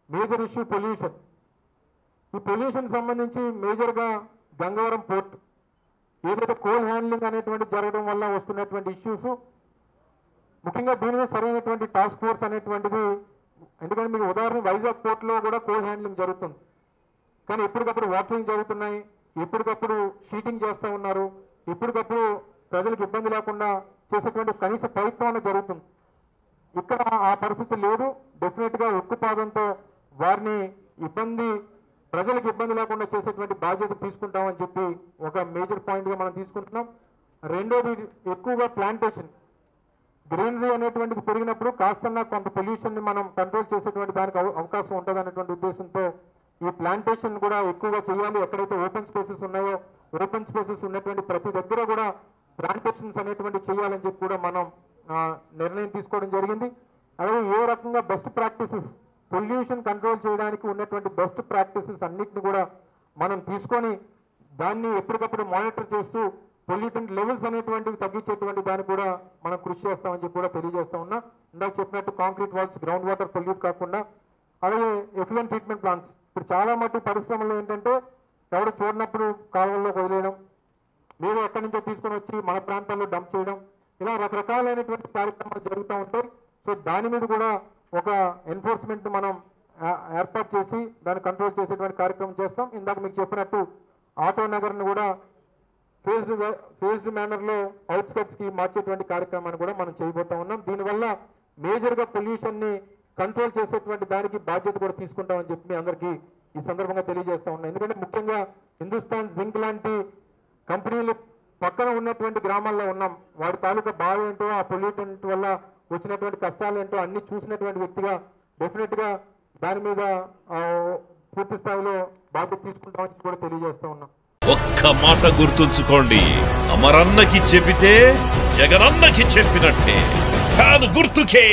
Major issue pollution. ఈ pollution సంబంధించి మేజర్గా గంగవరం పోర్ట్ ఏదైతే కోల్ హ్యాండ్లింగ్ అనేటువంటి జరగడం వల్ల వస్తున్నటువంటి ఇష్యూస్, ముఖ్యంగా దీని మీద సరైనటువంటి టాస్క్ ఫోర్స్ అనేటువంటిది, ఎందుకంటే మీకు ఉదాహరణ వైజాగ్ పోర్ట్లో కూడా కోల్ హ్యాండ్లింగ్ జరుగుతుంది, కానీ ఎప్పటికప్పుడు వాటరింగ్ జరుగుతున్నాయి, ఎప్పటికప్పుడు షీటింగ్ చేస్తూ ఉన్నారు, ఎప్పటికప్పుడు ప్రజలకు ఇబ్బంది లేకుండా చేసేటువంటి కనీస ప్రయత్నం జరుగుతుంది. ఇక్కడ ఆ పరిస్థితి లేదు. డెఫినెట్గా ఉక్కుపాదంతో వారిని ప్రజలకు ఇబ్బంది లేకుండా చేసేటువంటి బాధ్యత తీసుకుంటామని చెప్పి ఒక మేజర్ పాయింట్గా మనం తీసుకుంటున్నాం. రెండోది ఎక్కువగా ప్లాంటేషన్, గ్రీనరీ అనేటువంటిది పెరిగినప్పుడు కాస్తన్నా కొంత పొల్యూషన్ని మనం కంట్రోల్ చేసేటువంటి దానికి అవకాశం ఉంటుంది అనేటువంటి ఉద్దేశంతో ఈ ప్లాంటేషన్ కూడా ఎక్కువగా చేయాలి. ఎక్కడైతే ఓపెన్ స్పేసెస్ ఉన్నాయో ఓపెన్ స్పేసెస్ ఉన్నటువంటి ప్రతి దగ్గర కూడా ప్లాంటేషన్స్ అనేటువంటి చేయాలని చెప్పి కూడా మనం నిర్ణయం తీసుకోవడం జరిగింది. అలాగే ఏ రకంగా బెస్ట్ ప్రాక్టీసెస్, పొల్యూషన్ కంట్రోల్ చేయడానికి ఉన్నటువంటి బెస్ట్ ప్రాక్టీసెస్ అన్నిటిని కూడా మనం తీసుకొని దాన్ని ఎప్పటికప్పుడు మానిటర్ చేస్తూ పొల్యూటెంట్ లెవెల్స్ అనేటువంటివి తగ్గించేటువంటి దానికి కూడా మనం కృషి చేస్తామని చెప్పి కూడా తెలియజేస్తా ఉన్నా. ఇందాక చెప్పినట్టు concrete walls, ground water pollute కాకుండా, అలాగే ఎఫ్లూయెంట్ ట్రీట్మెంట్ ప్లాంట్స్. ఇప్పుడు చాలా మటు పరిశ్రమలు ఏంటంటే ఎవరు చూడనప్పుడు కాలువల్లో వదిలేయడం, మీరు ఎక్కడి నుంచో తీసుకొని వచ్చి మన ప్రాంతాల్లో డంప్ చేయడం, ఇలా రకరకాలైనటువంటి కార్యక్రమాలు జరుగుతూ ఉంటాయి. సో దాని మీద కూడా ఒక ఎన్ఫోర్స్మెంట్ మనం ఏర్పాటు చేసి దాన్ని కంట్రోల్ చేసేటువంటి కార్యక్రమం చేస్తాం. ఇందాక మీకు చెప్పినట్టు ఆటో నగర్ని కూడా ఫేజ్డ్ మేనర్లో అవుట్స్కట్స్కి మార్చేటువంటి కార్యక్రమాన్ని కూడా మనం చేయబోతా ఉన్నాం. దీనివల్ల మేజర్గా పొల్యూషన్ని కంట్రోల్ చేసేటువంటి దానికి బాధ్యత కూడా తీసుకుంటామని చెప్పి మీ అందరికీ ఈ సందర్భంగా తెలియజేస్తా ఉన్నాం. ఎందుకంటే ముఖ్యంగా హిందుస్థాన్ జింక్ లాంటి కంపెనీలు పక్కన ఉన్నటువంటి గ్రామాల్లో ఉన్నాం. వాడి తాలూకా బాధ ఏంటో, ఆ పొల్యూటెంట్ వల్ల వచ్చినటువంటి కష్టాలు ఏంటో అన్ని చూసినటువంటి వ్యక్తిగా డెఫినెట్గా దాని మీద పూర్తి స్థాయిలో బాధ్యత తీసుకుంటామని కూడా తెలియజేస్తా ఉన్నాం. ఒక్క మాట గుర్తుంచుకోండి, అమరన్నకి చెబితే జగనన్నకి చెప్పినట్టే. ఫ్యాన్ గుర్తుకే